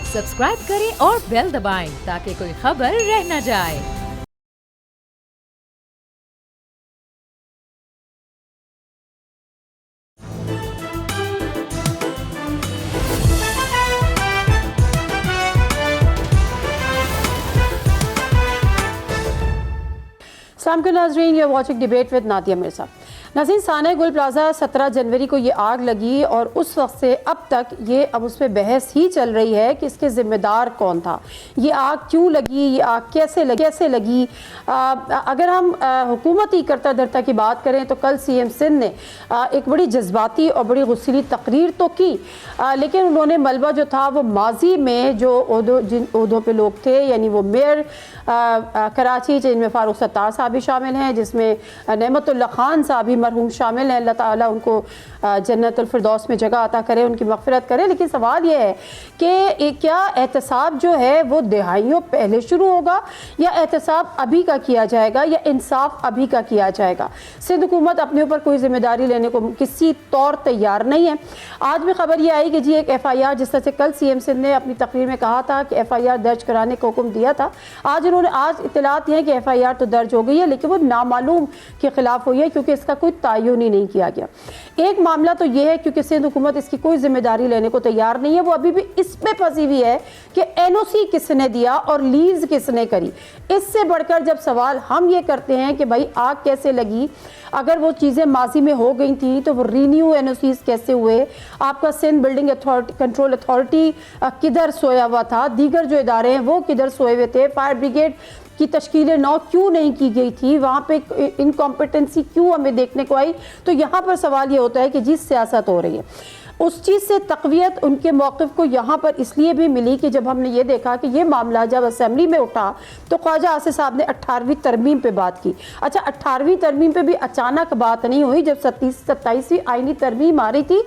Subscribe करें और bell दबाएं ताकि कोई खबर रह न जाए। अस्सलाम वालेकुम नाज़रीन, you are watching debate with Nadia Mirza. नाज़रीन, साने गुल प्लाजा 17 जनवरी को ये आग लगी और उस वक्त से अब तक ये अब उस पर बहस ही चल रही है कि इसके ज़िम्मेदार कौन था, ये आग क्यों लगी, ये आग कैसे लगी। अगर हम हुकूमती करता धरता की बात करें तो कल CM सिंध ने एक बड़ी जज्बाती और बड़ी गुस्सैली तकरीर तो की, लेकिन उन्होंने मलबा जो था वो माजी में जो जिन ओहदों पे लोग थे, यानी वो मेयर कराची जिनमें फ़ारूक सत्तार साहब भी शामिल हैं, जिसमें नेमतुल्ला खान साहब भी मरहूम शामिल हैं, अल्लाह ताला उनको जन्नतुल फिरदौस में जगह अता करे, उनकी मग़फ़िरत करे। लेकिन सवाल यह है कि क्या एहतसाब जो है वो दिहाइयों पहले शुरू होगा या एहतसाब अभी का किया जाएगा या इंसाफ अभी का किया जाएगा। सिंध हुकूमत अपने ऊपर कोई जिम्मेदारी लेने को किसी तौर तैयार नहीं है। आज भी खबर ये आई कि जी एक FIR, जिस तरह से कल CM सिंध ने अपनी तकरीर में कहा था कि FIR दर्ज कराने का हुक्म दिया था, आज इतलात है कि FIR तो दर्ज हो गई है, लेकिन वो नामालूम के खिलाफ हुई है क्योंकि इसका कोई तयन ही नहीं किया गया। एक मामला तो ये है क्योंकि सिंध हुकूमत इसकी कोई जिम्मेदारी लेने को तैयार नहीं है, वो अभी भी इस पे फंसी हुई है कि NOC किसने दिया और लीज किसने करी। इससे बढ़कर जब सवाल हम ये करते हैं कि भाई आग कैसे लगी, अगर वो चीज़ें माजी में हो गई थी तो वो रीन्यू NOCs कैसे हुए, आपका सिंध बिल्डिंग कंट्रोल अथॉरिटी किधर सोया हुआ था, दीगर जो इदारे हैं वो किधर सोए हुए थे, फायर ब्रिगेड की तश्कील नौ क्यों नहीं की गई थी, वहाँ पे इनकॉम्पिटेंसी क्यों हमें देखने को आई। तो यहाँ पर सवाल ये होता है कि जिस सियासत हो रही है उस चीज़ से तक़वियत उनके मौक़िफ़ को यहाँ पर इसलिए भी मिली कि जब हमने ये देखा कि ये मामला जब असेंबली में उठा तो ख्वाजा आसिफ साहब ने 18वीं तरमीम पे बात की। अच्छा, 18वीं तरमीम पे भी अचानक बात नहीं हुई, जब 27वीं आईनी तरमीम आ रही थी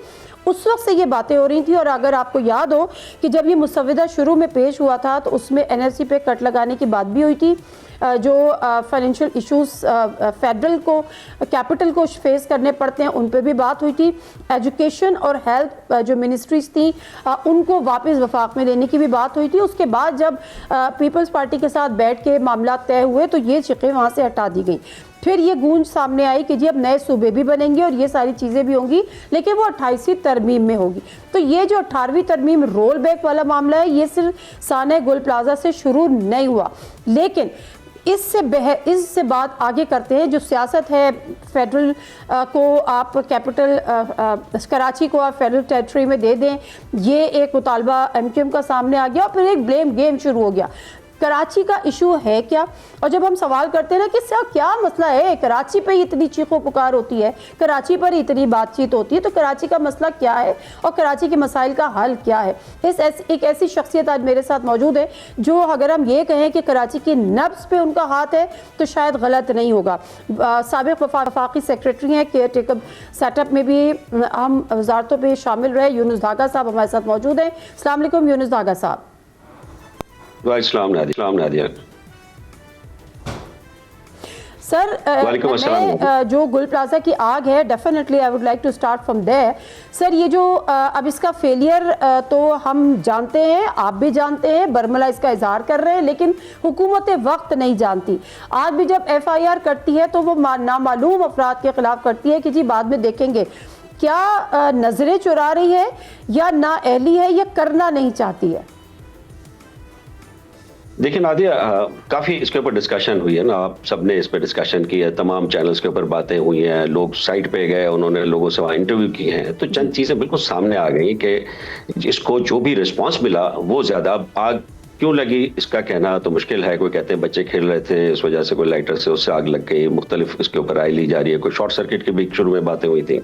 उस वक्त से ये बातें हो रही थी। और अगर आपको याद हो कि जब ये मुसव्वदा शुरू में पेश हुआ था तो उसमें NLC पे कट लगाने की बात भी हुई थी, जो फाइनेंशियल इश्यूज फेडरल को कैपिटल को फेस करने पड़ते हैं उन पे भी बात हुई थी। एजुकेशन और हेल्थ जो मिनिस्ट्रीज थी उनको वापस वफाक में लेने की भी बात हुई थी। उसके बाद जब पीपल्स पार्टी के साथ बैठ के मामला तय हुए तो ये शिक़ें वहाँ से हटा दी गई। फिर ये गूंज सामने आई कि जी अब नए सूबे भी बनेंगे और ये सारी चीज़ें भी होंगी, लेकिन वो 28वीं तरमीम में होगी। तो ये जो 18वीं तरमीम रोल बैक वाला मामला है, ये सिर्फ साने गुल प्लाजा से शुरू नहीं हुआ, लेकिन इससे बात आगे करते हैं। जो सियासत है फेडरल को आप कैपिटल कराची को आप फेडरल टेरिटरी में दे दें, ये एक मुतालबा MQM का सामने आ गया और फिर एक ब्लेम गेम शुरू हो गया। कराची का इशू है क्या? और जब हम सवाल करते हैं ना कि क्या मसला है, कराची पे इतनी चीखों पुकार होती है, कराची पर इतनी बातचीत होती है, तो कराची का मसला क्या है और कराची के मसाइल का हल क्या है? एक ऐसी शख्सियत आज मेरे साथ मौजूद है जो अगर हम ये कहें कि कराची की नब्ज़ पे उनका हाथ है तो शायद गलत नहीं होगा। साबिक़ वफाकी सेक्रेटरी हैं, केयर टेकर सेटअप में भी हम वजारतों पर शामिल रहे। यूनुस धागा साहब हमारे साथ मौजूद हैं। अस्सलाम वालेकुम यूनुस धागा साहब। इस्लाम नादिया सर, मैं जो गुल प्लाजा की आग है, definitely I would like to start from there. Sir, ये जो अब इसका फेलियर तो हम जानते हैं, आप भी जानते हैं, बरमला इसका इजहार कर रहे हैं, लेकिन हुकूमत वक्त नहीं जानती। आज भी जब FIR करती है तो वो नामालूम अफराद के खिलाफ करती है कि जी बाद में देखेंगे। क्या नजरें चुरा रही है या नाअहली है या करना नहीं चाहती है? देखिए नादिया, काफ़ी इसके ऊपर डिस्कशन हुई है ना, आप सबने इस पर डिस्कशन की है, तमाम चैनल्स के ऊपर बातें हुई हैं, लोग साइट पे गए, उन्होंने लोगों से वहाँ इंटरव्यू किए हैं, तो चंद चीज़ें बिल्कुल सामने आ गई कि इसको जो भी रिस्पांस मिला वो ज़्यादा। आग क्यों लगी इसका कहना तो मुश्किल है। कोई कहते हैं बच्चे खेल रहे थे, इस वजह से कोई लाइटर से उससे आग लग गई, मुख्तलिफ इसके ऊपर राय ली जा रही है। कोई शॉर्ट सर्किट की भी शुरू में बातें हुई थी।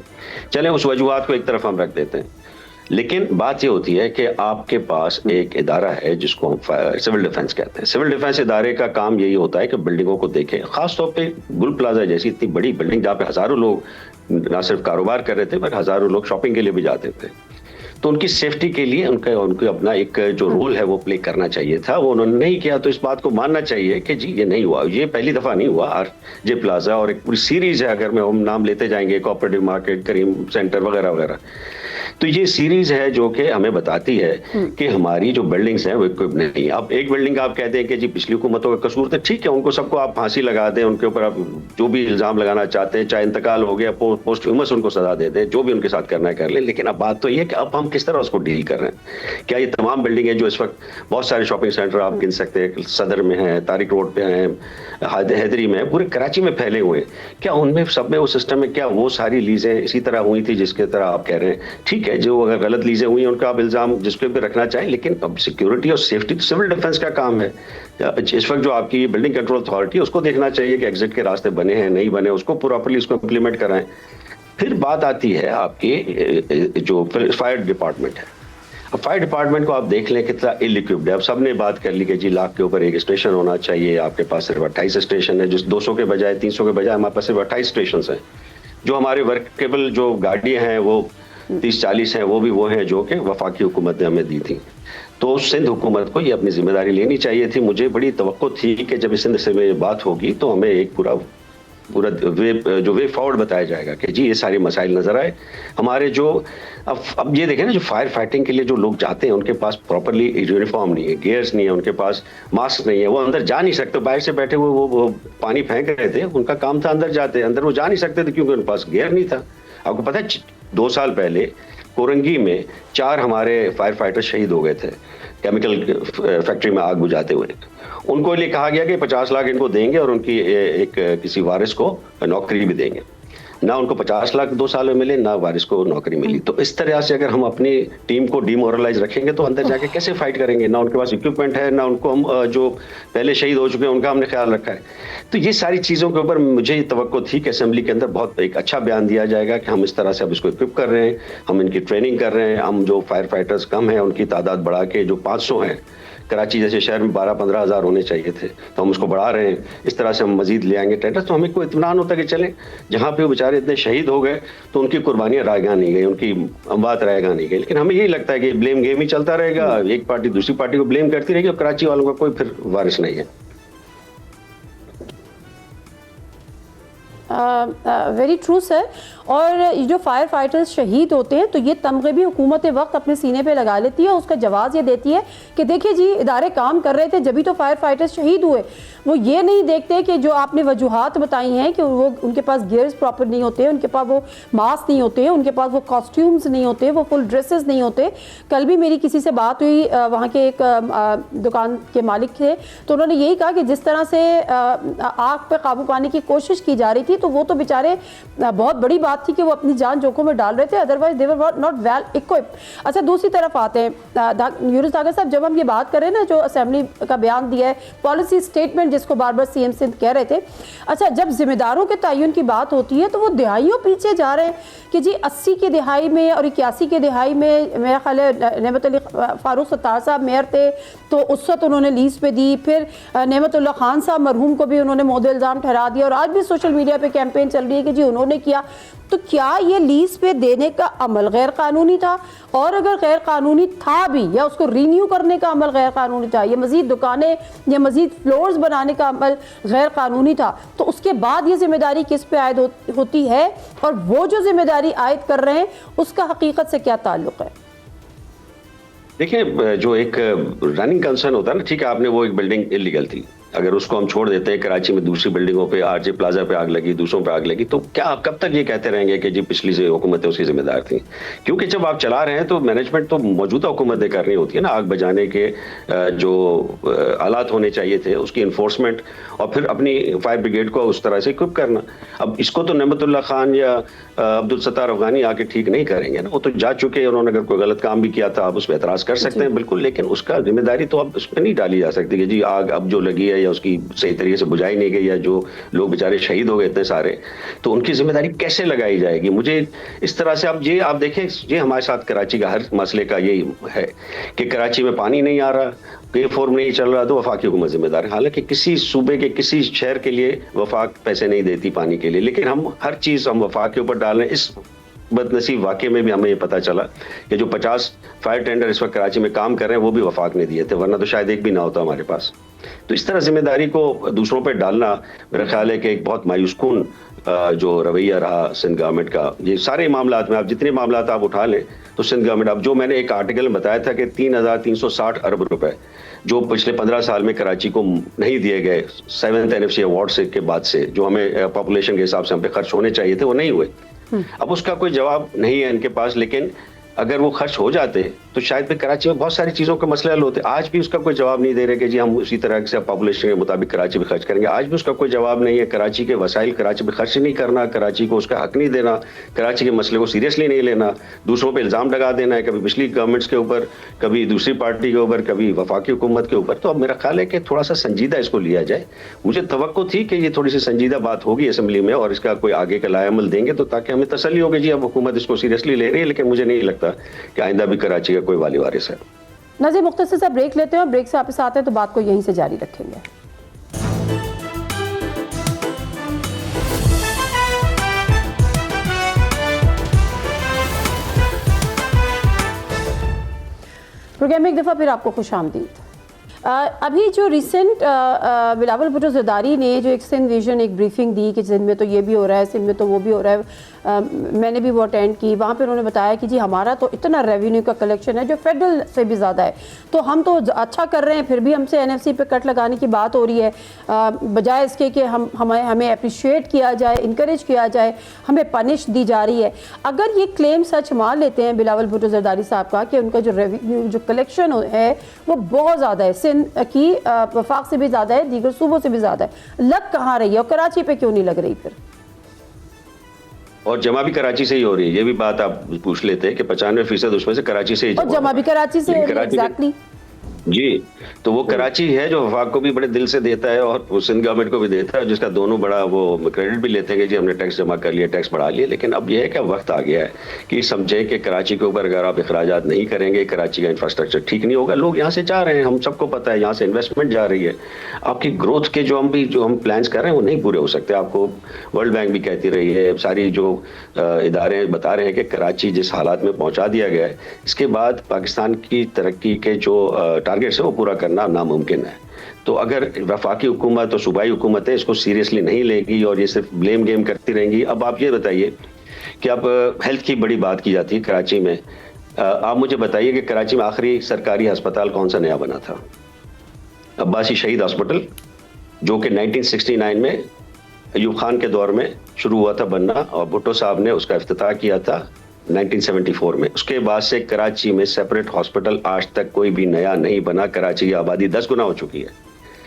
चलें उस वजूहात को एक तरफ हम रख देते हैं, लेकिन बात ये होती है कि आपके पास एक इदारा है जिसको हम सिविल डिफेंस कहते हैं। सिविल डिफेंस इदारे का काम यही होता है कि बिल्डिंगों को देखे, खासतौर पे गुल प्लाजा जैसी इतनी बड़ी बिल्डिंग जहाँ पे हज़ारों लोग ना सिर्फ कारोबार कर रहे थे बल्कि हज़ारों लोग शॉपिंग के लिए भी जाते थे, तो उनकी सेफ्टी के लिए उनको अपना एक जो रोल है वो प्ले करना चाहिए था। वो उन्होंने नहीं किया, तो इस बात को मानना चाहिए कि जी ये नहीं हुआ। ये पहली दफ़ा नहीं हुआ। RJ प्लाजा और एक पूरी सीरीज है, अगर मैं हम नाम लेते जाएंगे, कोऑपरेटिव मार्केट, करीम सेंटर वगैरह वगैरह, तो ये सीरीज है जो कि हमें बताती है कि हमारी जो बिल्डिंग्स हैं वो इक्विप नहीं है। अब एक बिल्डिंग आप कहते हैं कि जी पिछली हुकूमतों का कसूर, तो ठीक है, उनको सबको आप फांसी लगा दें, उनके ऊपर आप जो भी इल्जाम लगाना चाहते हैं, चाहे इंतकाल हो गया, पोस्टह्यूमस उनको सजा दे दें, जो भी उनके साथ करना है कर लें। लेकिन अब बात तो ये है कि अब हम किस तरह उसको डील कर रहे हैं। क्या ये तमाम बिल्डिंगें जो इस वक्त बहुत सारे शॉपिंग सेंटर आप गिन सकते हैं, सदर में है, तारिक रोड पे हैं, हैदरी में, पूरे कराची में फैले हुए, क्या उनमें सब में वो सिस्टम है, क्या वो सारी लीजें इसी तरह हुई थी जिसके तरह आप कह रहे हैं? ठीक है, जो अगर गलत लीजें हुई हैं उनका आप इल्जाम जिसके भी रखना चाहें, लेकिन अब सिक्योरिटी और सेफ्टी तो सिविल डिफेंस का काम है। इस वक्त जो आपकी बिल्डिंग कंट्रोल अथॉरिटी, उसको देखना चाहिए कि एग्जिट के रास्ते बने हैं नहीं बने, उसको प्रॉपर्ली उसको इम्प्लीमेंट कराएं। फिर बात आती है आपकी जो फायर डिपार्टमेंट है। अब फायर डिपार्टमेंट को आप देख लें कितना इल इक्विप्ड है। अब सबने बात कर ली कि जी लाख के ऊपर एक स्टेशन होना चाहिए, आपके पास सिर्फ 28 स्टेशन है, जिस 200 के बजाय 300 के बजाय हमारे पास सिर्फ 28 स्टेशन हैं। जो हमारे वर्केबल जो गाड़ियां हैं वो 30-40 हैं, वो भी वो हैं जो कि वफाकी हुकूमत ने हमें दी थी। तो सिंध हुकूमत को ये अपनी जिम्मेदारी लेनी चाहिए थी। मुझे बड़ी तवक्को थी कि जब सिंध से में बात होगी तो हमें एक पूरा वे फॉरवर्ड बताया जाएगा कि जी ये सारी मसाइल नजर आए हमारे जो। अब ये देखें ना, जो फायर फाइटिंग के लिए जो लोग जाते हैं उनके पास प्रॉपरली यूनिफॉर्म नहीं है, गियर्स नहीं है, उनके पास मास्क नहीं है, वो अंदर जा नहीं सकते। बाहर से बैठे हुए वो पानी फेंक रहे थे, उनका काम था अंदर जाते, अंदर वो जा नहीं सकते थे क्योंकि उनके पास गियर नहीं था। आपको पता है 2 साल पहले कोरंगी में 4 हमारे फायर फाइटर शहीद हो गए थे केमिकल फैक्ट्री में आग बुझाते हुए। उनको लिए कहा गया कि 50 लाख इनको देंगे और उनकी एक किसी वारिस को नौकरी भी देंगे। ना उनको 50 लाख 2 साल में मिले, ना वारिस को नौकरी मिली। तो इस तरह से अगर हम अपनी टीम को डिमोरलाइज रखेंगे तो अंदर जाके कैसे फाइट करेंगे? ना उनके पास इक्विपमेंट है, ना उनको हम जो पहले शहीद हो चुके हैं उनका हमने ख्याल रखा है। तो ये सारी चीज़ों के ऊपर मुझे तवक्को थी कि असेंबली के अंदर बहुत एक अच्छा बयान दिया जाएगा कि हम इस तरह से अब इसको इक्विप कर रहे हैं, हम इनकी ट्रेनिंग कर रहे हैं, हम जो फायर फाइटर्स कम हैं उनकी तादाद बढ़ा के जो 500 हैं, कराची जैसे शहर में 12-15 हज़ार होने चाहिए थे, तो हम उसको बढ़ा रहे हैं। इस तरह से हम मजीद ले आएंगे टेंडर्स, तो हमें कोई इत्मीनान होता कि चलें जहाँ पे वो बेचारे इतने शहीद हो गए तो उनकी कुर्बानियाँ रायगा नहीं गई, उनकी अमवात रायगा नहीं गई। लेकिन हमें यही लगता है कि ब्लेम गेम ही चलता रहेगा, एक पार्टी दूसरी पार्टी को ब्लेम करती रहेगी और कराची वालों का कोई फिर वारिस नहीं है। Very true sir. और जो फायर फाइटर्स शहीद होते हैं तो ये तमगे भी हुकूमत वक्त अपने सीने पे लगा लेती है, उसका जवाब ये देती है कि देखिए जी इदारे काम कर रहे थे जब भी तो फायर फाइटर्स शहीद हुए। वो ये नहीं देखते कि जो आपने वजूहात बताई हैं कि वो उनके पास गियर्स प्रॉपर नहीं होते, उनके पास वो मास्क नहीं होते, उनके पास वो कॉस्ट्यूम्स नहीं होते, वो फुल ड्रेसेस नहीं होते। कल भी मेरी किसी से बात हुई, वहाँ के एक दुकान के मालिक थे, तो उन्होंने यही कहा कि जिस तरह से आग पे काबू पाने की कोशिश की जा रही थी तो वो तो बेचारे बहुत बड़ी बात थी कि वो अपनी जान जोखों में डाल रहे थे, otherwise they were not well equipped. अच्छा, दूसरी तरफ आते हैं यूनुस दागा साहब, जब हम ये बात करें ना जो असेंबली का बयान दिया है, पॉलिसी स्टेटमेंट जिसको बार बार सीएम सिंध कह रहे थे, अच्छा जब जिम्मेदारों के तयन की बात होती है तो वो दिहाइयों पीछे जा रहे हैं कि जी 80 की दिहाई में और 81 की दिहाई में मेरा ख्याल है नेमत अली फारूक सत्तार साहब मेयर थे तो उस वक्त उन्होंने लीज पे दी, फिर नेमतुल्लाह खान साहब मरहूम को भी उन्होंने मोदे इल्ज़ाम ठहरा दिया और आज भी सोशल मीडिया पे कैंपेन चल रही है कि जी उन्होंने किया। तो क्या ये लीज पे देने का अमल गैर कानूनी था? और अगर गैर कानूनी था भी या उसको रीन्यू करने का अमल गैर कानूनी था, ये मजीद दुकानें या मजीद फ्लोर्स बनाने का अमल गैर कानूनी था, तो उसके बाद ये जिम्मेदारी किस पे आयद होती है और वो जो जिम्मेदारी आयद कर रहे हैं उसका हकीकत से क्या ताल्लुक है? देखिए, जो एक रनिंग कंसर्न होता है ना, ठीक है आपने वो एक बिल्डिंग इलीगल थी, अगर उसको हम छोड़ देते हैं, कराची में दूसरी बिल्डिंगों पे आरजे प्लाजा पे आग लगी, दूसरों पे आग लगी, तो क्या आप कब तक ये कहते रहेंगे कि जी पिछली से हुकूमतें उसकी जिम्मेदार थी? क्योंकि जब आप चला रहे हैं तो मैनेजमेंट तो मौजूदा हुकूमतें करनी होती है ना, आग बजाने के जो आलात होने चाहिए थे उसकी इन्फोर्समेंट और फिर अपनी फायर ब्रिगेड को उस तरह से इक्विप करना। अब इसको तो नेमतुल्लाह खान या अब्दुल सत्तार अफगानी आके ठीक नहीं करेंगे ना, वो तो जा चुके हैं, उन्होंने अगर कोई गलत काम भी किया था आप उस पर एतराज कर सकते हैं बिल्कुल, लेकिन उसका जिम्मेदारी तो अब उस पर नहीं डाली जा सकती कि जी आग अब जो लगी है या उसकी सही तरीके से बुझाई नहीं गई या जो लोग बेचारे शहीद हो गए इतने सारे, तो उनकी जिम्मेदारी कैसे लगाई जाएगी? मुझे इस तरह से आप देखें, ये हमारे साथ कराची का हर मसले का यही है कि कराची में पानी नहीं आ रहा, पे फॉर्म नहीं चल रहा, तो वफाक की हुकूमत जिम्मेदार है। हालांकि किसी सूबे के किसी शहर के लिए वफाक पैसे नहीं देती पानी के लिए, लेकिन हम हर चीज हम वफाक के ऊपर डाल रहे हैं। इस बदनसीब वाकये में भी हमें ये पता चला कि जो 50 फायर टेंडर इस वक्त कराची में काम कर रहे हैं वो भी वफाक ने दिए थे, वरना तो शायद एक भी ना होता हमारे पास। तो इस तरह जिम्मेदारी को दूसरों पर डालना मेरा ख्याल है कि एक बहुत मायूसकुन जो रवैया रहा सिंध गवर्नमेंट का। ये सारे मामलात में आप जितने मामलात आप उठा लें तो सिंध गवर्नमेंट, अब जो मैंने एक आर्टिकल में बताया था कि 3,360 अरब रुपए जो पिछले 15 साल में कराची को नहीं दिए गए 7th NFC अवार्ड से के बाद से, जो हमें पॉपुलेशन के हिसाब से हम पे खर्च होने चाहिए थे, वो नहीं हुए। अब उसका कोई जवाब नहीं है इनके पास, लेकिन अगर वो खर्च हो जाते तो शायद फिर कराची में बहुत सारी चीज़ों के मसले हल होते। आज भी उसका कोई जवाब नहीं दे रहे कि जी हम उसी तरह से पॉपुलेशन के मुताबिक कराची में खर्च करेंगे। आज भी उसका कोई जवाब नहीं है। कराची के वसाइल कराची में खर्च नहीं करना, कराची को उसका हक नहीं देना, कराची के मसले को सीरियसली नहीं लेना, दूसरों पर इल्ज़ाम लगा देना है, कभी पिछली गवर्नमेंट्स के ऊपर, कभी दूसरी पार्टी के ऊपर, कभी वफाकी हुकूमत के ऊपर। तो अब मेरा ख्याल है कि थोड़ा सा संजीदा इसको लिया जाए। मुझे तवक्को थी कि ये थोड़ी सी संजीदा बात होगी असेंबली में और इसका कोई आगे का लाएअमल देंगे, तो ताकि हमें तसल्ली होगी जी अब हुकूमत इसको सीरियसली ले रही है। लेकिन मुझे नहीं लगता कि आइंदा भी कराची का कोई वाली वारिस है। नज़ीर, मुख्तसर सा ब्रेक लेते हैं और ब्रेक से वापस आते हैं तो बात को यहीं से जारी रखेंगे। प्रोग्राम में एक दफ़ा फिर आपको खुश आमदीद। अभी जो रिसेंट बिलावल भुट्टो ज़रदारी ने जो एक सिंध विजन एक ब्रीफिंग दी कि सिंध में तो ये भी हो रहा है, सिंध में तो वो भी हो रहा है, मैंने भी वो अटेंड की। वहाँ पे उन्होंने बताया कि जी हमारा तो इतना रेवेन्यू का कलेक्शन है जो फेडरल से भी ज़्यादा है, तो हम तो अच्छा कर रहे हैं, फिर भी हमसे NFC पे कट लगाने की बात हो रही है। बजाय इसके कि हमें अप्रिशिएट किया जाए, इनकरेज किया जाए, हमें पनिश दी जा रही है। अगर ये क्लेम सच मान लेते हैं बिलावल भुट्टो ज़रदारी साहब का कि उनका जो रेवेन्यू जो कलेक्शन है वो बहुत ज़्यादा है, सिंध की वफाक से भी ज़्यादा है, दीगर सूबों से भी ज़्यादा है, लग कहाँ रही है और कराची पे क्यों नहीं लग रही फिर? और जमा भी कराची से ही हो रही है। ये भी बात आप पूछ लेते हैं कि 95% उसमें से कराची से ही और जमा भी कराची से हो रही है। एग्जैक्टली जी, तो वो कराची है जो वफाक को भी बड़े दिल से देता है और वो सिंध गवर्नमेंट को भी देता है, जिसका दोनों बड़ा वो क्रेडिट भी लेते हैं कि जी हमने टैक्स जमा कर लिया, टैक्स बढ़ा लिया। लेकिन अब यह है कि वक्त आ गया है कि समझें कि कराची के ऊपर अगर आप अखराजात नहीं करेंगे, कराची का इंफ्रास्ट्रक्चर ठीक नहीं होगा। लोग यहाँ से जा रहे हैं, हम सबको पता है, यहाँ से इन्वेस्टमेंट जा रही है। आपकी ग्रोथ के जो हम प्लान्स कर रहे हैं वो नहीं पूरे हो सकते। आपको वर्ल्ड बैंक भी कहती रही है, सारी जो इदारे बता रहे हैं कि कराची जिस हालात में पहुँचा दिया गया है, इसके बाद पाकिस्तान की तरक्की के जो टारगेट्स है वो पूरा करना नामुमकिन है। तो अगर वफाकी हुकूमत और सूबाई हुकूमतें इसको सीरियसली नहीं लेगी और ये सिर्फ ब्लेम गेम करती रहेंगी। अब आप ये बताइए कि अब हेल्थ की बड़ी बात की जाती है कराची में, आप मुझे बताइए कि कराची में आखिरी सरकारी अस्पताल कौन सा नया बना था? अब्बासी शहीद हॉस्पिटल, जो कि 1969 में अयूब खान के दौर में शुरू हुआ था बनना और भुट्टो साहब ने उसका इफ्तिताह किया था 1974 में। उसके बाद से कराची में सेपरेट हॉस्पिटल आज तक कोई भी नया नहीं बना। कराची की आबादी 10 गुना हो चुकी है।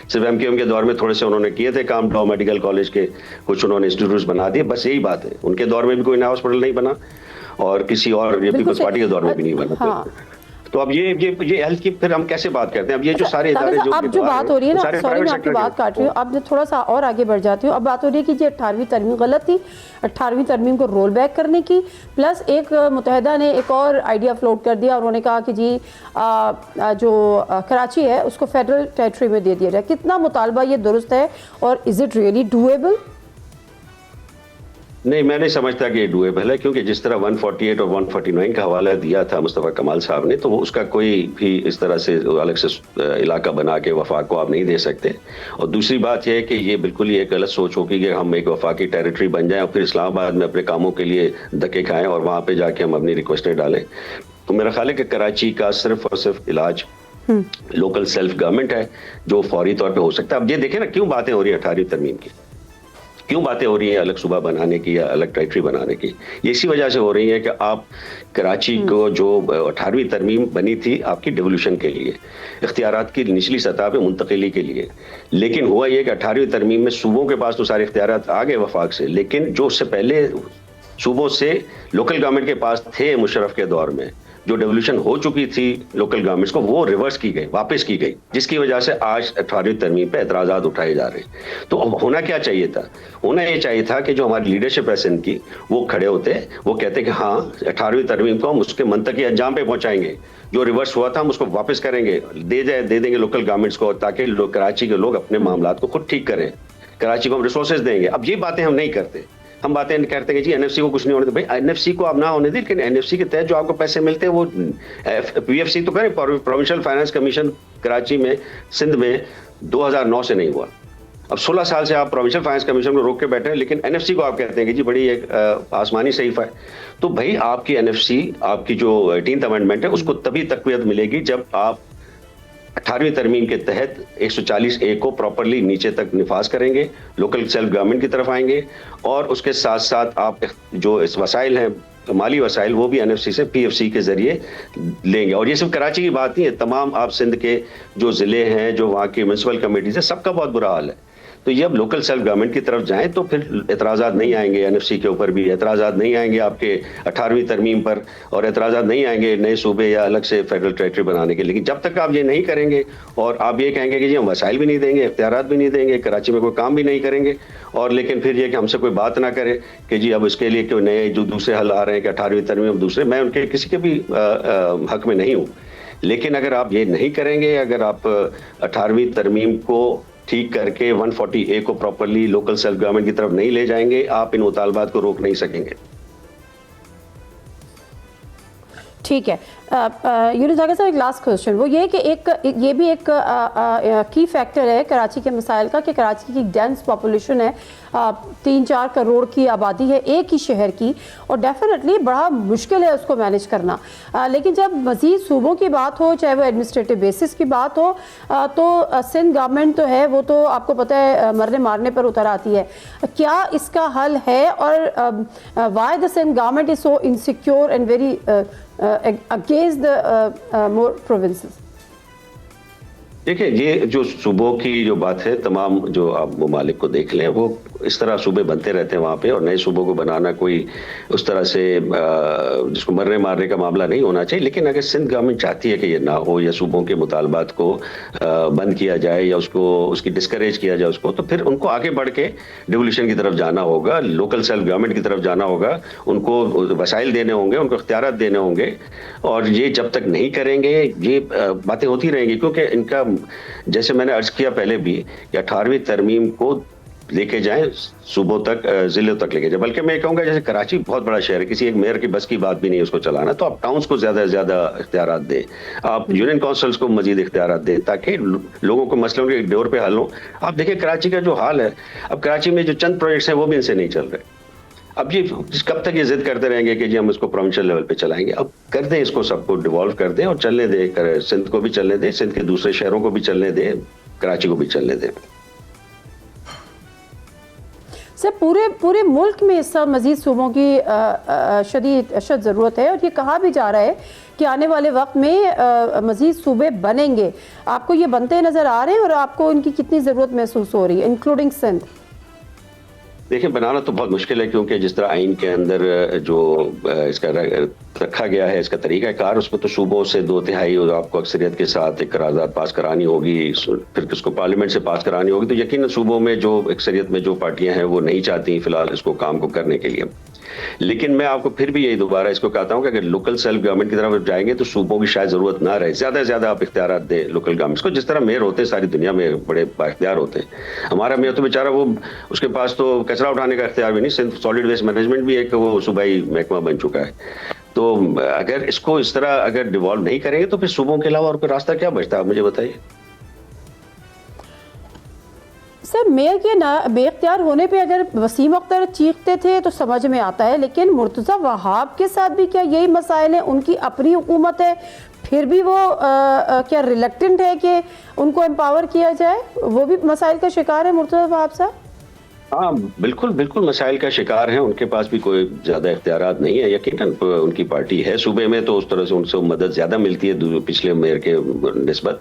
सिर्फ MKM के दौर में थोड़े से उन्होंने किए थे काम, लॉ मेडिकल कॉलेज के कुछ उन्होंने इंस्टीट्यूट्स बना दिए, बस यही बात है। उनके दौर में भी कोई नया हॉस्पिटल नहीं बना और किसी और पीपल्स पार्टी के दौर में भी नहीं बना। हाँ। तो अब ये हेल्थ की फिर हम कैसे बात करते हैं? अब ये जो सारे इदारे अब जो बात हो रही है ना, सॉरी मैं आपकी बात काट रही हूँ, अब थोड़ा सा और आगे बढ़ जाती हूँ। अब बात हो रही है कि ये 18वीं तरमीम गलत थी, 18वीं तरमीम को रोल बैक करने की, प्लस एक मुत्तहिदा ने एक और आइडिया फ्लोट कर दिया। उन्होंने कहा कि जी जो कराची है उसको फेडरल टेरिटरी में दे दिया जाए। कितना मुतालबा ये दुरुस्त है और इज इट रियली डूएबल? नहीं, मैं नहीं समझता कि ये डूएबल है, क्योंकि जिस तरह 148 और 149 का हवाला दिया था मुस्तफ़ा कमाल साहब ने, तो वो उसका कोई भी इस तरह से अलग से इलाका बना के वफाक को आप नहीं दे सकते। और दूसरी बात यह है कि ये बिल्कुल ही एक गलत सोच होगी कि हम एक वफाकी टेरिटरी बन जाएं और फिर इस्लामाबाद में अपने कामों के लिए धक्के खाएं और वहाँ पे जाके हम अपनी रिक्वेस्टें डालें। तो मेरा ख्याल है कि कराची का सिर्फ और सिर्फ इलाज लोकल सेल्फ गवर्नमेंट है जो फौरी तौर पर हो सकता है। अब ये देखें ना, क्यों बातें हो रही है 18वीं तरमीम की, क्यों बातें हो रही हैं अलग सूबा बनाने की या अलग टेरिटरी बनाने की? ये इसी वजह से हो रही है कि आप कराची को जो 18वीं तरमीम बनी थी आपकी डिवोल्यूशन के लिए, इख्तियारात की निचली सतह पे मुंतकिली के लिए, लेकिन हुआ ये कि 18वीं तरमीम में सूबों के पास तो सारे इख्तियारात आ गए वफाक से, लेकिन जो उससे पहले सूबों से लोकल गवर्नमेंट के पास थे मुशर्रफ के दौर में, जो डेवोल्यूशन हो चुकी थी लोकल गवर्नमेंट्स को, वो रिवर्स की गई, वापस की गई, जिसकी वजह से आज 18वीं तरमीम पे एतराज़ात उठाए जा रहे हैं। तो अब होना क्या चाहिए था? होना ये चाहिए था कि जो हमारी लीडरशिप है सिंध की, वो खड़े होते, वो कहते कि हाँ 18वीं तरमीम को हम उसके मंतकी अंजाम पे पहुंचाएंगे, जो रिवर्स हुआ था हम उसको वापस करेंगे, दे देंगे लोकल गवर्नमेंट्स को, ताकि कराची के लोग अपने मामलात को खुद ठीक करें, कराची को हम रिसोर्सेज देंगे। अब ये बातें हम नहीं करते, हम बातें कहते हैं कि जी NFC को कुछ नहीं होने दे। भाई NFC को आप ना होने दें, लेकिन NFC के तहत जो आपको पैसे मिलते हैं वो PFC तो करें। प्रोविंशियल फाइनेंस कमीशन कराची में, सिंध में 2009 से नहीं हुआ। अब 16 साल से आप प्रोविंशियल फाइनेंस कमीशन को रोक के बैठे हैं, लेकिन एनएफसी को आप कहते हैं कि जी बड़ी एक आसमानी सहीफा है। तो भाई आपकी एनएफसी, आपकी जो 18th अमेंडमेंट है, उसको तभी तकवीत मिलेगी जब आप 18वीं तरमीम के तहत 140A को प्रॉपरली नीचे तक निफाज करेंगे, लोकल सेल्फ गवर्नमेंट की तरफ आएंगे, और उसके साथ साथ आप जो इस वसाइल हैं, माली वसाइल, वो भी एनएफसी से पीएफसी के जरिए लेंगे। और ये सिर्फ कराची की बात नहीं है, तमाम आप सिंध के जो ज़िले हैं, जो वहाँ की म्यूनसिपल कमेटीज है, सबका बहुत बुरा हाल है। तो ये अब लोकल सेल्फ गवर्नमेंट की तरफ जाएं तो फिर एतराज़ात नहीं आएंगे, एनएफसी के ऊपर भी एतराज़ात नहीं आएंगे आपके 18वीं तरमीम पर, और एतराज़ात नहीं आएंगे नए सूबे या अलग से फेडरल टेरिटरी बनाने के। लेकिन जब तक आप ये नहीं करेंगे और आप ये कहेंगे कि जी हम वसाइल भी नहीं देंगे, इख्तियारात भी नहीं देंगे, कराची में कोई काम भी नहीं करेंगे, और लेकिन फिर ये कि हमसे कोई बात ना करे कि जी अब इसके लिए कोई नए जो दूसरे हल आ रहे हैं कि 18वीं तरमीम दूसरे, मैं उनके किसी के भी हक में नहीं हूँ। लेकिन अगर आप ये नहीं करेंगे, अगर आप 18वीं तरमीम को ठीक करके 140A को प्रॉपरली लोकल सेल्फ गवर्नमेंट की तरफ नहीं ले जाएंगे, आप इन मुतालबात को रोक नहीं सकेंगे। ठीक है। यूनुस आगा साहब, एक लास्ट क्वेश्चन वो ये कि ये भी एक की फैक्टर है कराची के मसाइल का कि कराची की डेंस पॉपुलेशन है, 3-4 करोड़ की आबादी है एक ही शहर की, और डेफिनेटली बड़ा मुश्किल है उसको मैनेज करना। लेकिन जब मज़ीद सूबों की बात हो, चाहे वो एडमिनिस्ट्रेटिव बेसिस की बात हो, तो सिंध गवर्नमेंट तो है वो तो आपको पता है मरने मारने पर उतर आती है। क्या इसका हल है, और why the Sindh government is so insecure and very against the more provinces? देखिए, ये जो सूबों की जो बात है, तमाम जो आप ममालिक को देख लें, वो इस तरह सूबे बनते रहते हैं वहाँ पे, और नए सूबों को बनाना कोई उस तरह से जिसको मरने मारने का मामला नहीं होना चाहिए। लेकिन अगर सिंध गवर्नमेंट चाहती है कि ये ना हो, या सूबों के मुतालबात को बंद किया जाए, या उसकी डिस्करेज किया जाए उसको, तो फिर उनको आगे बढ़ के डिवोल्यूशन की तरफ जाना होगा, लोकल सेल्फ गवर्नमेंट की तरफ जाना होगा, उनको वसाइल देने होंगे, उनको इख्तियारात देने होंगे। और ये जब तक नहीं करेंगे, ये बातें होती रहेंगी, क्योंकि इनका, जैसे मैंने अर्ज किया पहले भी, कि 18वीं तरमीम को लेके जाएं सूबों तक, जिलों तक लेके जाएं। बल्कि मैं कहूँगा जैसे कराची बहुत बड़ा शहर है, किसी एक मेयर की बस की बात भी नहीं है उसको चलाना, तो आप टाउन्स को ज्यादा से ज्यादा इख्तियारात दें, आप यूनियन काउंसिल्स को मजीद इख्तियारात दें, ताकि लोगों को मसलों के एक डोर पे हल हो। आप देखिए कराची का जो हाल है, अब कराची में जो चंद प्रोजेक्ट्स हैं वो भी इनसे नहीं चल रहे। अब ये कब तक ये जिद करते रहेंगे कि जी हम इसको प्रोविंशियल लेवल पे चलाएंगे? अब कर दें, इसको सबको डिवॉल्व कर दें और चलने दें, सिंध को भी चलने दें, सिंध के दूसरे शहरों को भी चलने दें, कराची को भी चलने दें। सर, पूरे मुल्क में इस मज़ीद सूबों की शदीद ज़रूरत है, और ये कहा भी जा रहा है कि आने वाले वक्त में मज़ीद सूबे बनेंगे। आपको ये बनते नज़र आ रहे हैं, और आपको इनकी कितनी ज़रूरत महसूस हो रही है, इंक्लूडिंग सिंध? देखिए, बनाना तो बहुत मुश्किल है, क्योंकि जिस तरह आइन के अंदर जो इसका रखा गया है, इसका तरीक़ाकार, उसमें तो सूबों से 2/3 और आपको अक्सरियत के साथ एक करारदाद पास करानी होगी, फिर इसको पार्लियामेंट से पास करानी होगी। तो यकीनन सूबों में जो अक्सरियत में जो पार्टियां हैं वो नहीं चाहती फिलहाल इसको काम को करने के लिए। लेकिन मैं आपको फिर भी यही दोबारा इसको कहता हूं कि अगर लोकल सेल्फ गवर्नमेंट की तरफ जाएंगे तो सूबों की शायद जरूरत ना रहे, ज्यादा से ज्यादा आप इख्तियारात दें लोकल गवर्नमेंट्स को। जिस तरह मेयर होते हैं सारी दुनिया में बड़े बाइख्तियार होते हैं, हमारा मेयर तो बेचारा वो, उसके पास तो कचरा उठाने का इख्तियार भी नहीं, सिंध सॉलिड वेस्ट मैनेजमेंट भी एक वो सूबाई महकमा बन चुका है। तो अगर इसको इस तरह अगर डिवॉल्व नहीं करेंगे तो फिर सूबों के अलावा और कोई रास्ता क्या बचता है, आप मुझे बताइए। सर, मेयर के ना बेख्तियार होने पे अगर वसीम अख्तर चीखते थे तो समझ में आता है, लेकिन मुर्तज़ा वहाब के साथ भी क्या यही मसाइल है? उनकी अपनी हुकूमत है, फिर भी वो क्या रिलक्टेंट है कि उनको एम्पावर किया जाए? वो भी मसाइल का शिकार है मुर्तज़ा वहाब साहब? हाँ, बिल्कुल बिल्कुल मसाइल का शिकार हैं। उनके पास भी कोई ज़्यादा इख्तियारात नहीं है। यकीनन उनकी पार्टी है सूबे में, तो उस तरह से उनसे मदद ज़्यादा मिलती है पिछले मेयर के निस्बत।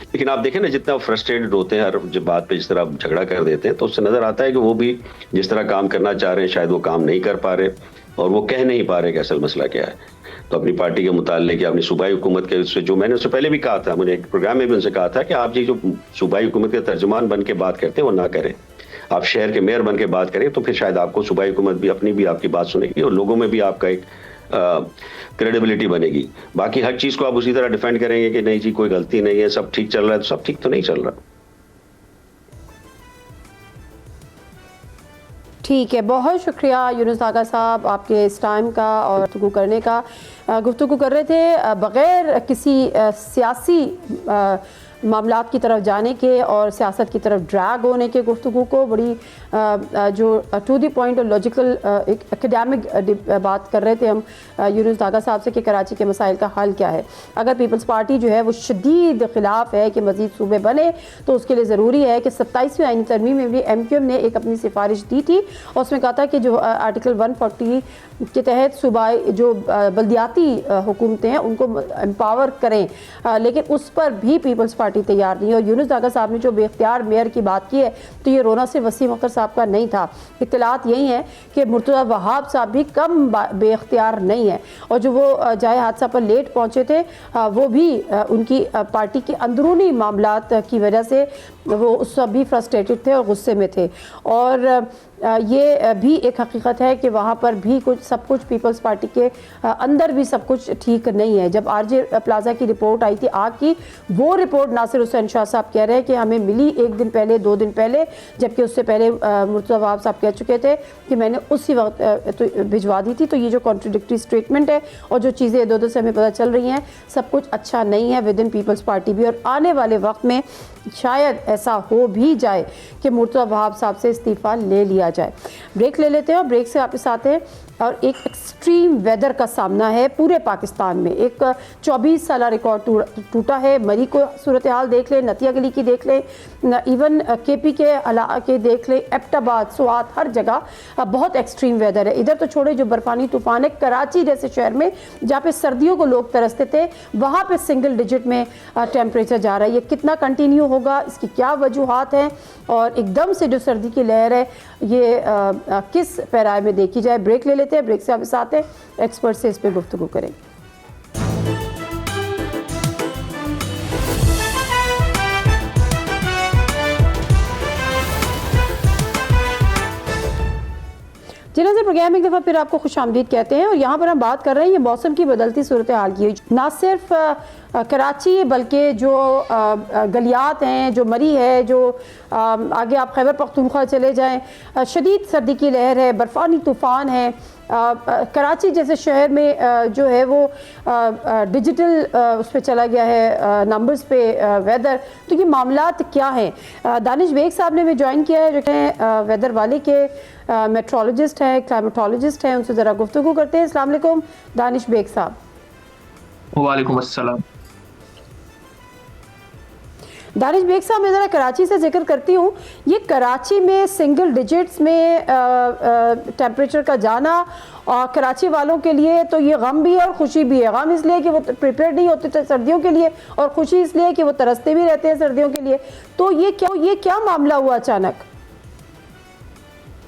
लेकिन आप देखें ना, जितना फ्रस्ट्रेटेड होते हैं हर जब बात पे जिस तरह झगड़ा कर देते हैं, तो उससे नज़र आता है कि वो भी जिस तरह काम करना चाह रहे हैं शायद वो काम नहीं कर पा रहे, और वो कह नहीं पा रहे कि असल मसला क्या है। तो अपनी पार्टी के मुताल्लिक या अपनी सूबाई हुकूमत के उससे, जो मैंने उससे पहले भी कहा था, मुझे एक प्रोग्राम में भी उनसे कहा था कि आप ये जो सूबाई हुकूमत के तर्जुमान बन के बात करते हैं वो ना करें, आप शहर के मेयर बन के बात करें, तो फिर शायद आपको सूबाई हुकूमत भी अपनी भी आपकी बात सुनेगी और लोगों में भी आपका एक क्रेडिबिलिटी बनेगी। बाकी हर चीज़ को आप उसी तरह डिफेंड करेंगे कि नहीं जी कोई गलती नहीं है, सब ठीक चल रहा है, तो सब ठीक तो नहीं चल रहा। ठीक है, बहुत शुक्रिया यूनुस आगा साहब आपके इस टाइम का और गुफ्तगू करने का। गुफ्तगू कर रहे थे बग़ैर किसी सियासी मामलात की तरफ जाने के और सियासत की तरफ ड्रैग होने के गुफ्तगू को बड़ी जो टू द पॉइंट और लॉजिकल एक एकेडमिक बात कर रहे थे हम यूनुस दागा साहब से कि कराची के मसाइल का हल क्या है। अगर पीपल्स पार्टी जो है वो शदीद खिलाफ है कि मज़ीद सूबे बने तो उसके लिए ज़रूरी है कि 27वीं आईनी तरमीम में भी MQM ने एक अपनी सिफारिश दी थी और उसमें कहा था कि जो आर्टिकल 140 के तहत सूबाई जो बल्दियाती हुकूमतें हैं उनको एम्पावर करें, लेकिन उस पर भी पीपल्स पार्टी तैयार नहीं है। और यूनुस दागा साहब ने जो बेख्तियार मेयर की बात की है तो ये रोना सिर्फ वसीम अख्तर साहब का नहीं था। इत्तलात यही है कि मुर्तज़ा वहाब साहब भी कम बेख्तियार नहीं है और जो वो जाए हादसा पर लेट पहुँचे थे वो भी उनकी पार्टी के अंदरूनी मामलात की वजह से वो उस सब भी फ्रस्ट्रेटेड थे और गुस्से में थे। और ये भी एक हकीकत है कि वहाँ पर भी सब कुछ पीपल्स पार्टी के अंदर भी सब कुछ ठीक नहीं है। जब RJ प्लाजा की रिपोर्ट आई थी आग की, वो रिपोर्ट नासिर हुसैन शाह साहब कह रहे हैं कि हमें मिली 1 दिन पहले 2 दिन पहले, जबकि उससे पहले मुर्तज़ा वहाब साहब कह चुके थे कि मैंने उसी वक्त तो भिजवा दी थी। तो ये जो कॉन्ट्रडिक्टरी स्टेटमेंट है और जो चीज़ें इधर-उधर से हमें पता चल रही हैं, सब कुछ अच्छा नहीं है विद इन पीपल्स पार्टी भी। और आने वाले वक्त में शायद ऐसा हो भी जाए कि मुर्तज़ा वहाब साहब से इस्तीफ़ा ले लिया जाए। ब्रेक ले लेते हैं और ब्रेक से वापस आते हैं। और एक एक्सट्रीम वेदर का सामना है पूरे पाकिस्तान में। एक 24 साल रिकॉर्ड टूटा है। मरी को सूरत हाल देख लें, नतिया गली की देख लें, इवन KP के इलाके देख लें, एबटाबाद, स्वात, हर जगह बहुत एक्सट्रीम वेदर है। इधर तो छोड़े जो बर्फानी तूफान है, कराची जैसे शहर में जहाँ पे सर्दियों को लोग तरसते थे वहाँ पे सिंगल डिजिट में टेम्परेचर जा रहा है। ये कितना कंटिन्यू होगा, इसकी क्या वजूहात हैं और एकदम से जो सर्दी की लहर है ये किस पैराए में देखी जाए। ब्रेक ले लेते हैं, ब्रेक से वापस आते हैं, एक्सपर्ट से इस पर गुफ्तगू करेंगे। जिन्होंने से प्रोग्राम एक दफ़ा फिर आपको खुशामदीद कहते हैं और यहाँ पर हम बात कर रहे हैं ये मौसम की बदलती सूरत हाल की। ना सिर्फ कराची बल्कि जो गलियात हैं, जो मरी है, जो आगे आप खैबर पख्तूनख्वा चले जाएं, शदीद सर्दी की लहर है, बर्फानी तूफ़ान है। कराची जैसे शहर में जो है वो डिजिटल उस पर चला गया है, नंबर्स पे वेदर। तो ये मामलात क्या हैं? दानिश बेग साहब ने हमें ज्वाइन किया है जो है वेदर वाले के मेट्रोलॉजिस्ट हैं, क्लाइमेटोलॉजिस्ट हैं। उनसे ज़रा गुफ्तगू करते हैं। अस्सलाम वालेकुम दानिश बेग साहब। वालेकुम अस्सलाम। दानिश बेग साहब, मैं ज़रा कराची से जिक्र करती हूँ। ये कराची में सिंगल डिजिट्स में टेम्परेचर का जाना और कराची वालों के लिए तो ये गम भी है और खुशी भी है। गम इसलिए कि वो प्रिपेयर नहीं होते थे सर्दियों के लिए और खुशी इसलिए कि वो तरसते भी रहते हैं सर्दियों के लिए। तो ये क्या मामला हुआ अचानक?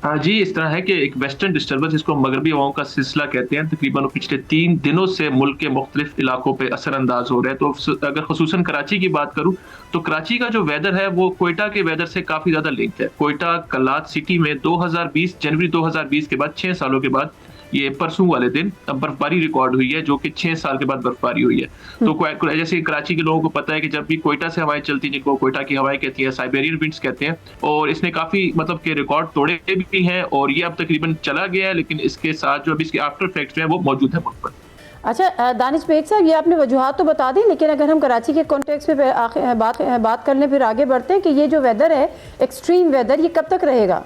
हाँ जी, इस तरह है कि एक वेस्टर्न डिस्टर्बेंस, जिसको मगरबी हवाओं का सिलसिला कहते हैं, तकरीबन पिछले 3 दिनों से मुल्क के मुख्तलिफ इलाकों पे असरअंदाज हो रहा है। तो अगर खुसूसन कराची की बात करूँ तो कराची का जो वेदर है वो कोयटा के वेदर से काफ़ी ज़्यादा लिंक है। कोयटा कलात सिटी में 2020 जनवरी 2020 के बाद 6 सालों के बाद ये परसों वाले दिन बर्फबारी रिकॉर्ड हुई है, जो कि 6 साल के बाद बर्फबारी हुई है। तो जैसे कराची के लोगों को पता है कि जब भी कोयटा से हवाएं चलती हैं, जिनको कोयटा की हवाएं कहती हैं, साइबेरियन विंड्स कहते हैं, और इसने काफी मतलब के रिकॉर्ड तोड़े भी हैं और ये अब तकरीबन चला गया है, लेकिन इसके साथ जो अभी इसके आफ्टर इफेक्ट्स हैं वो मौजूद है मुल्क पर। अच्छा दानिश बेग साहब, ये आपने वजूहात तो बता दी, लेकिन अगर हम कराची के कॉन्टेक्स्ट पे बात करने फिर आगे बढ़ते हैं कि ये जो वेदर है, एक्सट्रीम वेदर, ये कब तक रहेगा?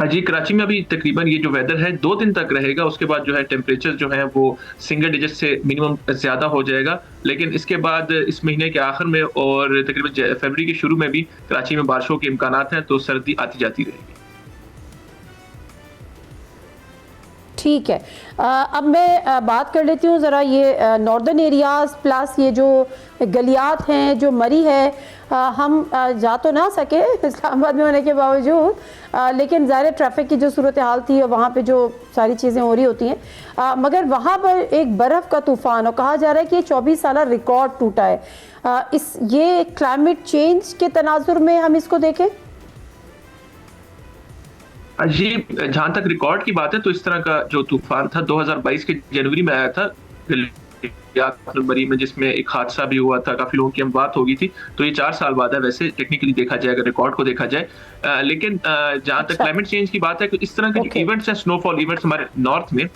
जी, कराची में अभी तकरीबन ये जो वेदर है 2 दिन तक रहेगा। उसके बाद जो है टेम्परेचर जो है वो सिंगल डिजिट से मिनिमम ज़्यादा हो जाएगा, लेकिन इसके बाद इस महीने के आखिर में और तकरीबन फरवरी के शुरू में भी कराची में बारिशों के इम्कानात हैं, तो सर्दी आती जाती रहेगी। ठीक है, अब मैं बात कर लेती हूँ ज़रा ये नॉर्दर्न एरियाज़ प्लस ये जो गलियात हैं, जो मरी है। हम जा तो ना सके इस्लामाबाद में होने के बावजूद, लेकिन ज़ाहिर ट्रैफिक की जो सूरत हाल थी और वहाँ पे जो सारी चीज़ें हो रही होती हैं, मगर वहाँ पर एक बर्फ़ का तूफ़ान और कहा जा रहा है कि 24 साल रिकॉर्ड टूटा है। ये क्लाइमेट चेंज के तनाजुर में हम इसको देखें? जी, जहाँ तक रिकॉर्ड की बात है तो इस तरह का जो तूफान था 2022 के जनवरी में आया था मरी में, जिसमें एक हादसा भी हुआ था, काफी लोगों की मौत हो गई थी। तो ये 4 साल बाद है वैसे टेक्निकली देखा जाए, अगर रिकॉर्ड को देखा जाए। लेकिन जहाँ तक क्लाइमेट चेंज की बात है, इस तरह के जो इवेंट्स हैं, स्नोफॉल इवेंट्स हमारे नॉर्थ में,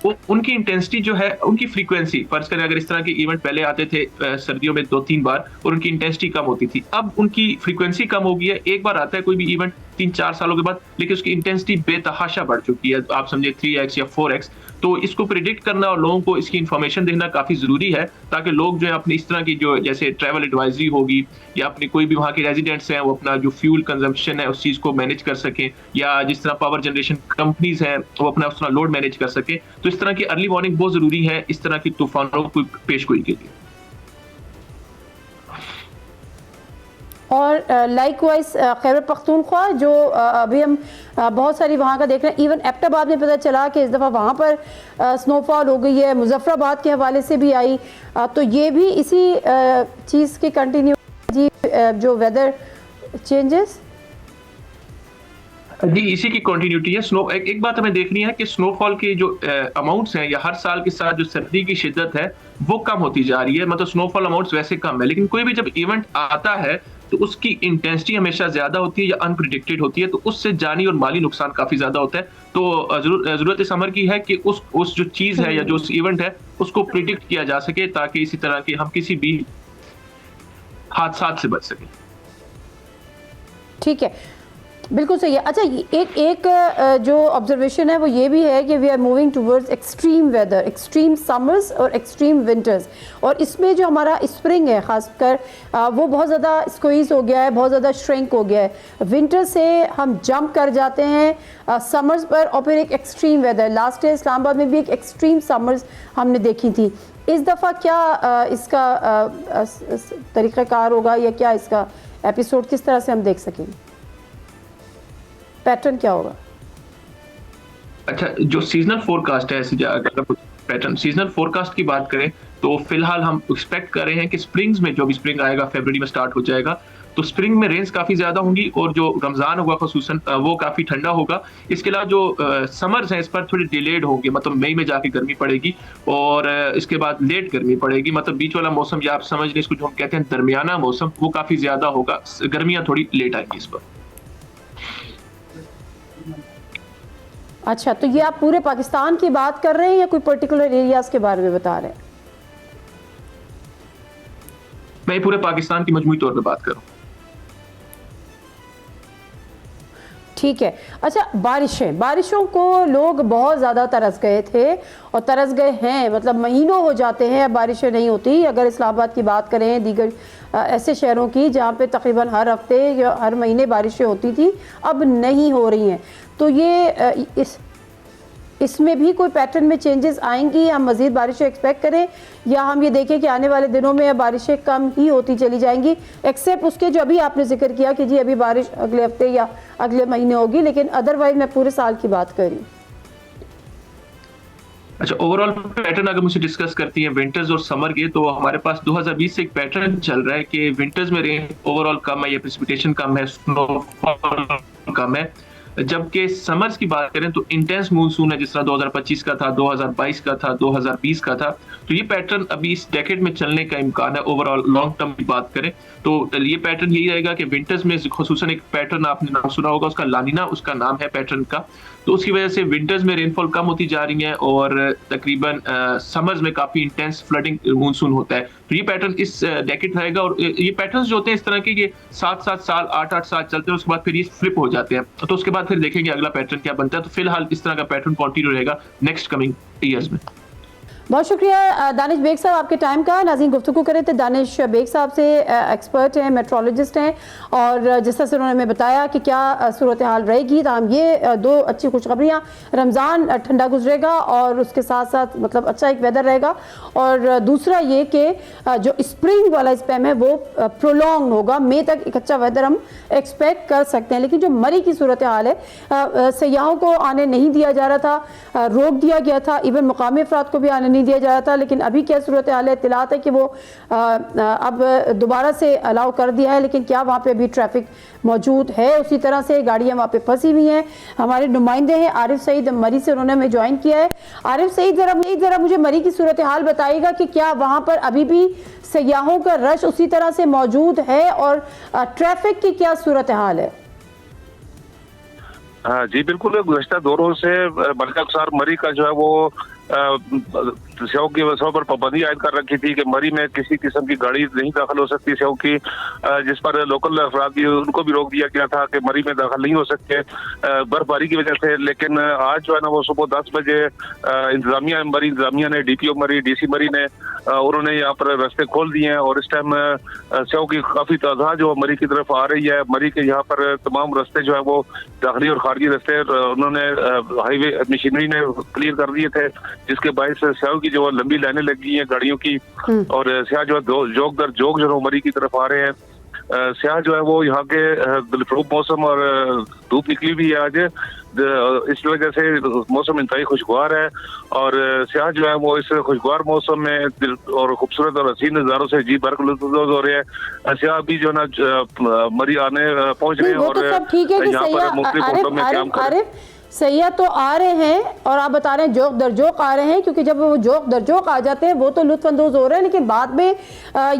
उनकी इंटेंसिटी जो है, उनकी फ्रीक्वेंसी, फर्ज करें अगर इस तरह के इवेंट पहले आते थे सर्दियों में 2-3 बार और उनकी इंटेंसिटी कम होती थी, अब उनकी फ्रीक्वेंसी कम हो गई है। एक बार आता है कोई भी इवेंट 3-4 सालों के बाद, लेकिन उसकी इंटेंसिटी बेतहाशा बढ़ चुकी है, आप समझे 3x या 4x। तो इसको प्रिडिक्ट करना और लोगों को इसकी इन्फॉर्मेशन देना काफी जरूरी है, ताकि लोग जो है अपनी इस तरह की जो जैसे ट्रैवल एडवाइजरी होगी या अपनी कोई भी वहाँ के रेजिडेंट्स हैं वो अपना जो फ्यूल कंजम्पशन है उस चीज को मैनेज कर सकें, या जिस तरह पावर जनरेशन कंपनीज हैं वो अपना उस तरह लोड मैनेज कर सकें। तो इस तरह की अर्ली वार्निंग बहुत जरूरी है इस तरह की तूफानों को पेशगोई के लिए। और लाइकवाइज खैबर पख्तूनख्वा जो अभी हम बहुत सारी वहाँ का देख रहे हैं, इवन एबटाबाद में पता चला कि इस दफ़ा वहाँ पर स्नोफॉल हो गई है, मुजफ्फराबाद के हवाले से भी आई, तो ये भी इसी चीज़ की कंटिन्यू जी जो वेदर चेंजेस जी इसी की कंटिन्यूटी है। एक बात हमें देखनी है कि स्नोफॉल के जो अमाउंट्स हैं या हर साल के साथ जो सर्दी की शिद्दत है वो कम होती जा रही है। मतलब स्नोफॉल अमाउंट्स वैसे कम है, लेकिन कोई भी जब इवेंट आता है तो उसकी इंटेंसिटी हमेशा ज्यादा होती है या अनप्रिडिक्टेड होती है, तो उससे जानी और माली नुकसान काफी ज्यादा होता है। तो जरूरत इस अमर की है कि उस जो चीज है या जो उस इवेंट है उसको प्रिडिक्ट किया जा सके, ताकि इसी तरह के हम किसी भी हादसा से बच सके। ठीक है, बिल्कुल सही है। अच्छा, एक जो ऑब्जर्वेशन है वो ये भी है कि we are moving towards extreme weather, extreme summers और एक्सट्रीम विंटर्स, और इसमें जो हमारा स्प्रिंग है खासकर वो बहुत ज़्यादा स्क्वीज हो गया है, बहुत ज़्यादा श्रिंक हो गया है। विंटर से हम जंप कर जाते हैं समर्स पर, और फिर एक extreme weather. Last year Islamabad में भी एक एक्सट्रीम समर्स हमने देखी थी। इस दफ़ा क्या इसका तरीक़ाकार होगा या क्या इसका एपिसोड किस तरह से हम देख सकेंगे, पैटर्न क्या होगा? अच्छा, जो सीजनल फोरकास्ट है, अगर पैटर्न सीजनल फोरकास्ट की बात करें तो फिलहाल हम एक्सपेक्ट कर रहे हैं कि स्प्रिंग्स में, जो भी स्प्रिंग आएगा फरवरी में स्टार्ट हो जाएगा, तो स्प्रिंग में रेंज काफी ज्यादा होंगी और जो रमजान होगा खसूसन वो काफी ठंडा होगा। इसके अलावा जो समर्स हैं इस पर थोड़ी डिलेड होंगे, मतलब मई में जाके गर्मी पड़ेगी और इसके बाद लेट गर्मी पड़ेगी। मतलब बीच वाला मौसम, या आप समझ लें इसको जो हम कहते हैं दरमियाना मौसम, वो काफी ज्यादा होगा, गर्मियां थोड़ी लेट आएंगी इस पर। अच्छा, तो ये आप पूरे पाकिस्तान की बात कर रहे हैं या कोई पर्टिकुलर एरियाज के बारे में बता रहे हैं? मैं पूरे पाकिस्तान की मजमूई तौर पे बात करूं। ठीक है। अच्छा, बारिशों को लोग बहुत ज़्यादा तरस गए थे और तरस गए हैं, मतलब महीनों हो जाते हैं बारिशें नहीं होती। अगर इस्लामाबाद की बात करें, दीगर ऐसे शहरों की जहाँ पे तकरीबन हर हफ्ते या हर महीने बारिशें होती थी, अब नहीं हो रही हैं। तो ये इसमें भी कोई पैटर्न में चेंजेस आएंगी? हम मज़ीद बारिशें एक्सपेक्ट करें या हम ये देखें कि आने वाले दिनों में बारिशें कम ही होती चली जाएंगी, एक्सेप्ट उसके जो अभी आपने जिक्र किया कि जी अभी बारिश अगले हफ्ते या अगले महीने होगी, लेकिन अदरवाइज मैं पूरे साल की बात कर रही हूँ। अच्छा, ओवरऑल पैटर्न अगर मुझे डिस्कस करती हैं विंटर्स और समर के, तो हमारे पास 2020 से एक पैटर्न चल रहा है कि विंटर्स में रेन ओवरऑल कम है, या प्रेसिपिटेशन कम है, स्नोफॉल कम है। जबकि समर्स की बात करें तो इंटेंस मानसून है, जिस तरह 2025 का था, 2022 का था, 2020 का था। तो ये पैटर्न अभी इस डेकेड में चलने का इम्कान है। ओवरऑल लॉन्ग टर्म की बात करें तो ये पैटर्न यही रहेगा कि विंटर्स में खुसूसन एक पैटर्न आपने नाम सुना होगा, उसका लानिना उसका नाम है पैटर्न का। तो उसकी वजह से विंटर्स में रेनफॉल कम होती जा रही है और तकरीबन समर्स में काफी इंटेंस फ्लडिंग मानसून होता है। तो ये पैटर्न इस डेकेड रहेगा, और ये पैटर्न्स जो होते हैं इस तरह के, ये 7-7 साल 8-8 साल चलते हैं, उसके बाद फिर ये फ्लिप हो जाते हैं। तो उसके बाद फिर देखेंगे अगला पैटर्न क्या बनता है। तो फिलहाल इस तरह का पैटर्न कंटिन्यू रहेगा नेक्स्ट कमिंग ईयर्स में। बहुत शुक्रिया दानिश बेग साहब आपके टाइम का। नाज़रीन, गुफ्तगू करें तो दानिश बेग साहब से, एक्सपर्ट हैं, मेट्रोलॉजिस्ट हैं, और जिस तरह से उन्होंने हमें बताया कि क्या सूरत हाल रहेगी। तो हम ये दो अच्छी खुशखबरियाँ, रमज़ान ठंडा गुजरेगा और उसके साथ साथ मतलब अच्छा एक वेदर रहेगा, और दूसरा ये कि जो स्प्रिंग वाला स्पैम है वो प्रोलॉन्ग होगा, मई तक एक अच्छा वेदर हम एक्सपेक्ट कर सकते हैं। लेकिन जो मरी की सूरत हाल है, सयाहों को आने नहीं दिया जा रहा था, रोक दिया गया था, इवन मुकामी अफराद को भी आने नहीं दिया जा रहा था, लेकिन अभी क्या सूरत हाल है? इत्तलात है कि वो अब दोबारा से अलाउ कर दिया है, लेकिन क्या वहाँ पे अभी ट्रैफिक मौजूद है? उसी तरह से गाड़ियाँ वहाँ पे फंसी हुई हैं। हमारे नुमाइंदे हैं आरिफ सईद, मरी से उन्होंने हमें ज्वाइन किया है। आरिफ सईद, ज़रा मुझे मरी की सूरत हाल बताइएगा कि क्या वहाँ पर अभी भी सयाहों का रश उसी तरह से मौजूद है और ट्रैफिक की क्या सूरत हाल है? हाँ जी, बिल्कुल। गुज़श्ता दौरों से बल्कि मरी का जो है वो सेव की वसों पर पाबंदी आयद कर रखी थी कि मरी में किसी किस्म की गाड़ी नहीं दाखिल हो सकती सेव की, जिस पर लोकल अफराद भी उनको भी रोक दिया गया था कि मरी में दाखिल नहीं हो सकते बर्फबारी की वजह से। लेकिन आज जो है ना वो सुबह 10 बजे इंतजामिया ने DPO मरी, DC मरी ने उन्होंने यहाँ पर रास्ते खोल दिए हैं और इस टाइम सेव की काफी तादाद जो मरी की तरफ आ रही है। मरी के यहाँ पर तमाम रास्ते जो है वो दाखिली और खारजी रास्ते उन्होंने हाईवे मशीनरी ने क्लियर कर दिए थे, जिसके बायस सेव की जो लंबी लाइनें लगी हैं गाड़ियों की और स्याह जो है जोग दर जोग जो मरी की तरफ आ रहे हैं। स्याह जो है वो यहाँ के दिलफरूब मौसम और धूप निकली भी है आज, इस वजह से मौसम इंतहाई खुशगवार है और स्याह जो है वो इस खुशगवार मौसम में और खूबसूरत और हसीन नज़ारों से जी भर लुत्फ़ हो रहे हैं। स्याह भी जो ना मरी आने पहुंच रहे हैं और यहाँ पर मुख्तलिफ होटलों में काम कर रहे हैं। सैयाह तो आ रहे हैं और आप बता रहे हैं जोक दर जोक आ रहे हैं, क्योंकि जब वो जोक दर जोक आ जाते हैं वो तो लुत्फ़अंदोज़ हो रहे हैं, लेकिन बाद में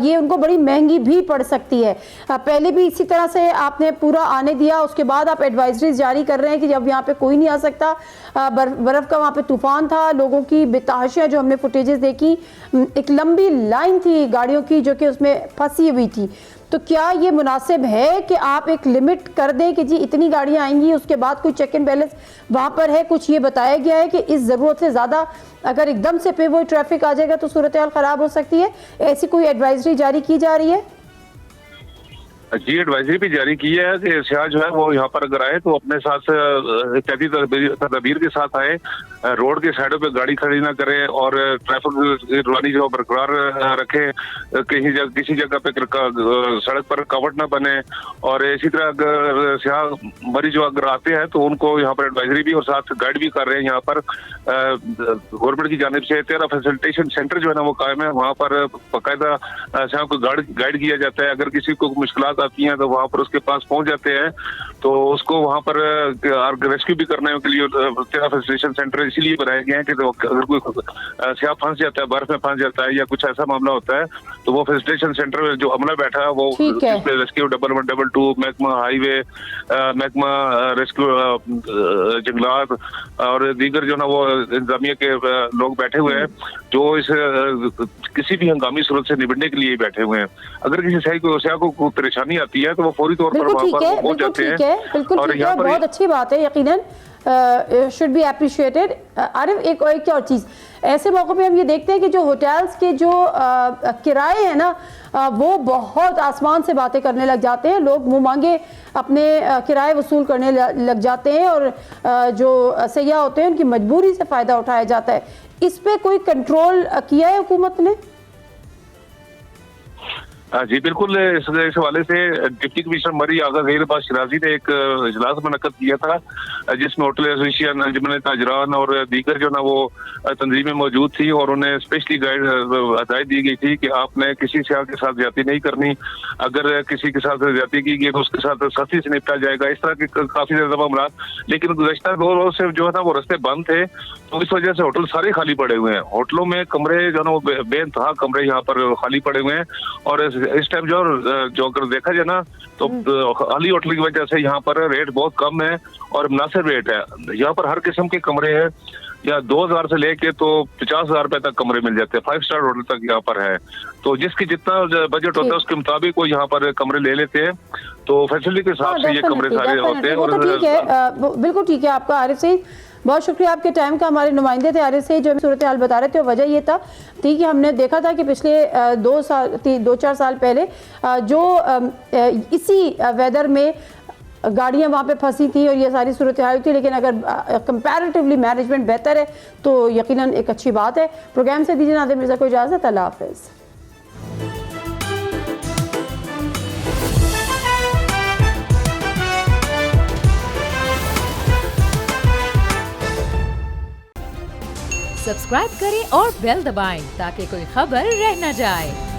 ये उनको बड़ी महंगी भी पड़ सकती है। पहले भी इसी तरह से आपने पूरा आने दिया, उसके बाद आप एडवाइजरीज जारी कर रहे हैं कि जब यहाँ पे कोई नहीं आ सकता, बर्फ़ का वहाँ पे तूफान था, लोगों की बेतहाशियाँ जो हमने फुटेजेस देखी, एक लंबी लाइन थी गाड़ियों की जो कि उसमें फंसी हुई थी। तो क्या ये मुनासिब है कि आप एक लिमिट कर दें कि जी इतनी गाड़ियां आएंगी, उसके बाद कोई चेक एंड बैलेंस वहाँ पर है? कुछ ये बताया गया है कि इस ज़रूरत से ज़्यादा अगर एकदम से पे वो ट्रैफिक आ जाएगा तो सूरत हाल ख़राब हो सकती है, ऐसी कोई एडवाइजरी जारी की जा रही है? जी एडवाइजरी भी जारी की है कि स्याह जो है वो यहाँ पर अगर आए तो अपने साथ एहतियाती तदबीर के साथ आए, रोड के साइडों पे गाड़ी खड़ी ना करें और ट्रैफिक रवानी जो बरकरार रखें, किसी जगह पे सड़क पर रुकावट ना बने। और इसी तरह अगर स्याह मरीज जो अगर आते हैं तो उनको यहाँ पर एडवाइजरी भी और साथ गाइड भी कर रहे हैं। यहाँ पर गवर्नमेंट की जानिब से 13 फैसिलिटेशन सेंटर जो है ना वो कायम है, वहाँ पर बाकायदा स्याह को गाइड किया जाता है। अगर किसी को मुश्किलात आती हैं तो वहाँ पर उसके पास पहुंच जाते हैं, तो उसको वहाँ पर रेस्क्यू भी करने के लिए 13 फैसिलिटेशन सेंटर इसीलिए बनाए गए हैं कि तो अगर कोई स्याह फंस जाता है, बर्फ में फंस जाता है या कुछ ऐसा मामला होता है तो वो फैसिलिटेशन सेंटर जो अमला बैठा है वो रेस्क्यू 112 महकमा हाईवे, महकमा रेस्क्यू जंगलात और दीगर जो ना वो इंतजामिया के लोग बैठे हुए हैं जो इस किसी भी हंगामी सूरत से निपटने के लिए बैठे हुए हैं। अगर किसी स्याह को परेशानी आती है तो वो फौरी तौर पर वहाँ पर पहुंच जाते हैं। और यहाँ पर बहुत अच्छी बात है, यकीनन शुड बी अप्रिशिएटेड। आरिफ, एक और चीज़, ऐसे मौक़ों पे हम ये देखते हैं कि जो होटल्स के जो किराए हैं ना वो बहुत आसमान से बातें करने लग जाते हैं, लोग मुँह मांगे अपने किराए वसूल करने लग जाते हैं और जो सयाह होते हैं उनकी मजबूरी से फ़ायदा उठाया जाता है। इस पर कोई कंट्रोल किया है हुकूमत ने? जी बिल्कुल, इस हवाले से डिप्टी कमिश्नर मरी आगा ज़हीर शिराजी ने एक इजलास मुनक्कद किया था जिसमें होटल एसोसिएशन, अंजुमन ताजरान और दीगर जो ना वो तंजीमें मौजूद थी और उन्हें स्पेशली हिदायत दी गई थी कि आपने किसी स्याह के साथ ज्यादती नहीं करनी, अगर किसी के साथ ज्यादती की गई तो उसके साथ सख्ती से निपटा जाएगा। इस तरह के काफी ज्यादा मामला, लेकिन गुज़श्ता 2 रोज से जो है ना वो रास्ते बंद थे तो इस वजह से होटल सारे खाली पड़े हुए हैं। होटलों में कमरे जो ना वो बेइंतहा कमरे यहाँ पर खाली पड़े हुए हैं और इस टाइम जो अगर देखा जाए ना तो खाली होटल की वजह से यहाँ पर रेट बहुत कम है और मुनासिब रेट है। यहाँ पर हर किस्म के कमरे हैं, या 2000 से लेके तो 50,000 रुपए तक कमरे मिल जाते हैं, 5 स्टार होटल तक यहाँ पर है। तो जिसकी जितना बजट होता है उसके मुताबिक वो यहाँ पर कमरे ले लेते हैं, तो फैसिलिटी के हिसाब से ये कमरे सारे होते हैं। और ठीक है, बिल्कुल ठीक है आपका आरिफ सईद, बहुत शुक्रिया आपके टाइम का। हमारे नुमाइंदे थे आरिफ सईद जो सूरत हाल बता रहे थे, और वजह ये था कि हमने देखा था कि पिछले 2-4 साल पहले जो इसी वेदर में गाड़ियाँ वहाँ पे फंसी थी और ये सारी सूरत हाल थी, लेकिन अगर कंपैरेटिवली मैनेजमेंट बेहतर है तो यकीनन एक अच्छी बात है। प्रोग्राम से दीजिए नादिर मिर्ज़ा को इजाज़त, अल्लाह हाफ़िज़। सब्सक्राइब करें और बेल दबाएं ताकि कोई खबर रह न जाए।